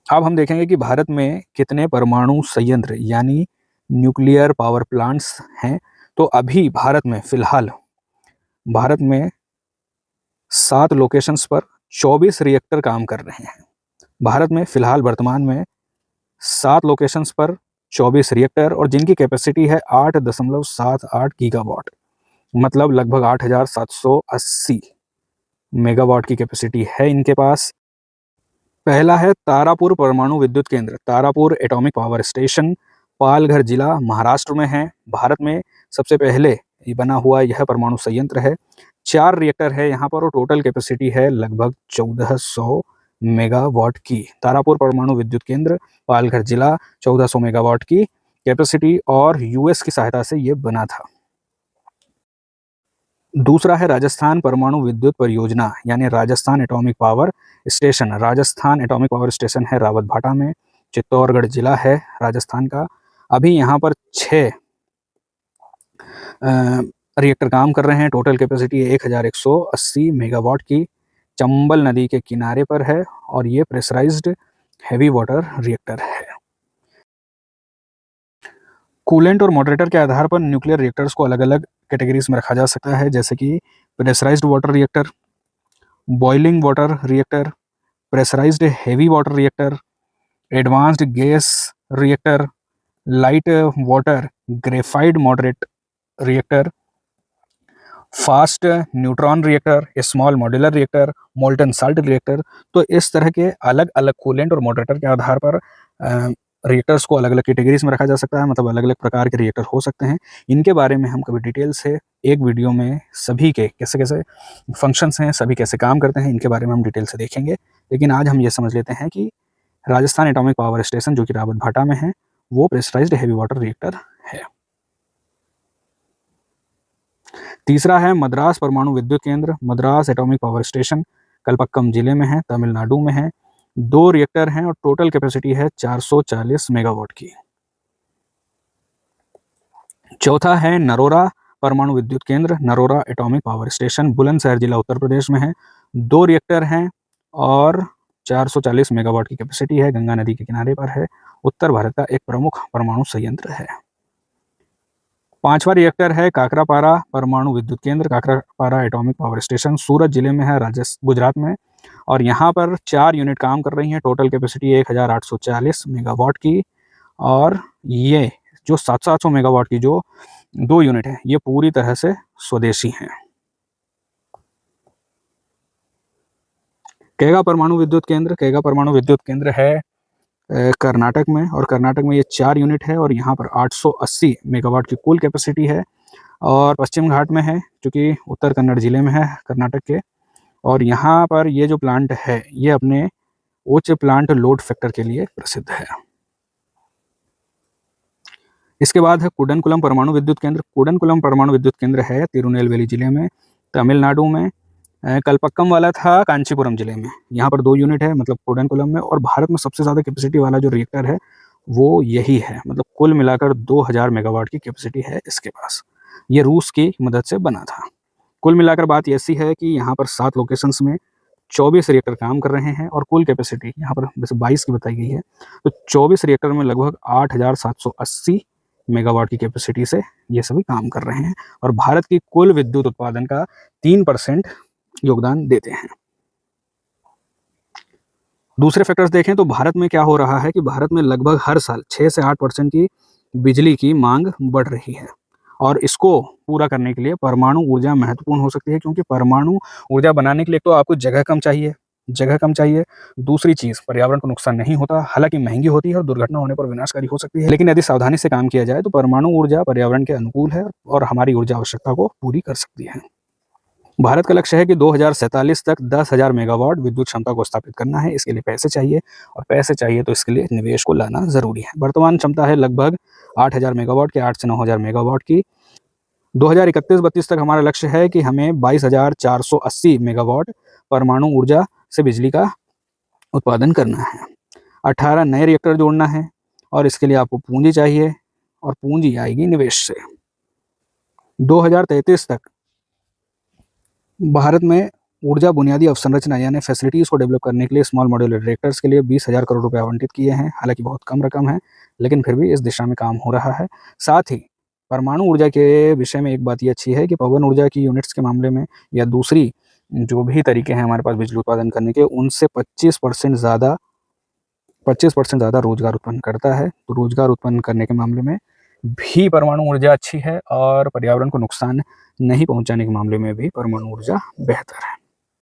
अब हम देखेंगे कि भारत में कितने परमाणु संयंत्र यानी न्यूक्लियर पावर प्लांट्स हैं। तो अभी भारत में 7 लोकेशंस पर 24 रिएक्टर काम कर रहे हैं। भारत में फिलहाल वर्तमान में 7 लोकेशंस पर 24 रिएक्टर और जिनकी कैपेसिटी है 8.78 गीगावाट, मतलब लगभग 8,780 मेगावाट की कैपेसिटी है इनके पास। पहला है तारापुर परमाणु विद्युत केंद्र। Tarapur atomic power station Palghar जिला महाराष्ट्र में है। भारत में सबसे पहले ये बना हुआ यह परमाणु संयंत्र है। 4 रिएक्टर है यहाँ पर और टोटल कैपेसिटी है लगभग 1400 मेगावाट की। तारापुर परमाणु विद्युत केंद्र पालघर जिला 1400 मेगावाट की कैपेसिटी और यूएस की सहायता से ये बना था। दूसरा है राजस्थान परमाणु विद्युत परियोजना यानी Rajasthan atomic power station. Rajasthan atomic power station है रावतभाटा में, चित्तौड़गढ़ जिला है राजस्थान का। अभी यहाँ पर 6 रिएक्टर काम कर रहे हैं। टोटल कैपेसिटी 1180 मेगावाट की। चंबल नदी के किनारे पर है और ये प्रेशराइज्ड हैवी वाटर रिएक्टर है। कूलेंट और मॉडरेटर के आधार पर न्यूक्लियर रिएक्टर्स को अलग अलग कैटेगरीज में रखा जा सकता है, जैसे कि pressurised water reactor, boiling water reactor, pressurised heavy water reactor, advanced gas reactor, light water graphite moderate reactor, fast neutron reactor, small modular reactor, molten salt reactor. तो इस तरह के अलग अलग कूलेंट और मॉडरेटर के आधार पर रिएक्टर्स को अलग अलग कैटेगरीज में रखा जा सकता है, मतलब अलग अलग प्रकार के रिएक्टर हो सकते हैं। इनके बारे में हम कभी डिटेल से एक वीडियो में सभी के कैसे कैसे फंक्शंस हैं, सभी कैसे काम करते हैं, इनके बारे में हम डिटेल से देखेंगे। लेकिन आज हम ये समझ लेते हैं कि राजस्थान एटॉमिक पावर स्टेशन जो कि रावतभाटा में है वो प्रेशराइज्ड हेवी वाटर रिएक्टर है। तीसरा है मद्रास परमाणु विद्युत केंद्र। Madras atomic power station Kalpakkam जिले में है, तमिलनाडु में है। 2 रिएक्टर हैं और टोटल कैपेसिटी है 440 मेगावाट की। चौथा है नरोरा परमाणु विद्युत केंद्र। Narora atomic power station Bulandshahr जिला उत्तर प्रदेश में है। 2 रिएक्टर हैं और 440 मेगावाट की कैपेसिटी है। गंगा नदी के किनारे पर है। उत्तर भारत का एक प्रमुख परमाणु संयंत्र है। 5वां रिएक्टर है काकरापारा परमाणु विद्युत केंद्र। काकरापारा एटॉमिक पावर स्टेशन सूरत जिले में है, गुजरात में, और यहाँ पर 4 यूनिट काम कर रही हैं। टोटल कैपेसिटी 1840 मेगावाट की। और ये जो 700 मेगावाट की जो 2 यूनिट है ये पूरी तरह से स्वदेशी हैं। कैगा परमाणु विद्युत केंद्र। कैगा परमाणु विद्युत केंद्र है कर्नाटक में, और कर्नाटक में ये 4 यूनिट है और यहाँ पर 880 मेगावाट की कुल कैपेसिटी है और पश्चिम घाट में है, क्योंकि उत्तर कन्नड़ जिले में है कर्नाटक के। और यहाँ पर ये जो प्लांट है ये अपने उच्च प्लांट लोड फैक्टर के लिए प्रसिद्ध है। इसके बाद है कुडनकुलम परमाणु विद्युत केंद्र। कुडनकुलम परमाणु विद्युत केंद्र है तिरुनेलवेली जिले में, तमिलनाडु में। कलपक्कम वाला था कांचीपुरम जिले में। यहाँ पर 2 यूनिट है, मतलब कुडनकुलम में। और भारत में सबसे ज़्यादा कैपेसिटी वाला जो रिएक्टर है वो यही है, मतलब कुल मिलाकर 2000 मेगावाट की कैपेसिटी है इसके पास। ये रूस की मदद से बना था। कुल मिलाकर बात ऐसी है कि यहाँ पर 7 लोकेशंस में 24 रिएक्टर काम कर रहे हैं और कुल कैपेसिटी यहाँ पर वैसे 22 की बताई गई है। तो 24 रिएक्टर में लगभग 8780 मेगावाट की कैपेसिटी से ये सभी काम कर रहे हैं और भारत की कुल विद्युत उत्पादन का 3% योगदान देते हैं। दूसरे फैक्टर्स देखें तो भारत में क्या हो रहा है कि भारत में लगभग हर साल 6 से 8% की बिजली की मांग बढ़ रही है और इसको पूरा करने के लिए परमाणु ऊर्जा महत्वपूर्ण हो सकती है, क्योंकि परमाणु ऊर्जा बनाने के लिए तो आपको जगह कम चाहिए। दूसरी चीज़, पर्यावरण को नुकसान नहीं होता, हालांकि महंगी होती है और दुर्घटना होने पर विनाशकारी हो सकती है, लेकिन यदि सावधानी से काम किया जाए तो परमाणु ऊर्जा पर्यावरण के अनुकूल है और हमारी ऊर्जा आवश्यकता को पूरी कर सकती है। भारत का लक्ष्य है कि 2047 तक 10,000 मेगावाट विद्युत क्षमता को स्थापित करना है। इसके लिए पैसे चाहिए और पैसे चाहिए तो इसके लिए निवेश को लाना जरूरी है। वर्तमान क्षमता है लगभग 8,000 मेगावाट की, 8 से 9,000 मेगावाट की। 2031-32 तक हमारा लक्ष्य है कि हमें 22,480 मेगावाट परमाणु ऊर्जा से बिजली का उत्पादन करना है। 18 नए रिएक्टर जोड़ना है और इसके लिए आपको पूंजी चाहिए और पूंजी आएगी निवेश से। 2033 तक भारत में ऊर्जा बुनियादी अवसंरचना यानी फैसिलिटीज़ को डेवलप करने के लिए स्मॉल मॉड्यूलर रिएक्टर्स के लिए 20,000 करोड़ रुपए आवंटित किए हैं। हालाँकि बहुत कम रकम है, लेकिन फिर भी इस दिशा में काम हो रहा है। साथ ही परमाणु ऊर्जा के विषय में एक बात ये अच्छी है कि पवन ऊर्जा की यूनिट्स के मामले में या दूसरी जो भी तरीके हैं हमारे पास बिजली उत्पादन करने के, उनसे 25% ज़्यादा रोज़गार उत्पन्न करता है। तो रोज़गार उत्पन्न करने के मामले में भी परमाणु ऊर्जा अच्छी है और पर्यावरण को नुकसान नहीं पहुँचाने के मामले में भी परमाणु ऊर्जा बेहतर है।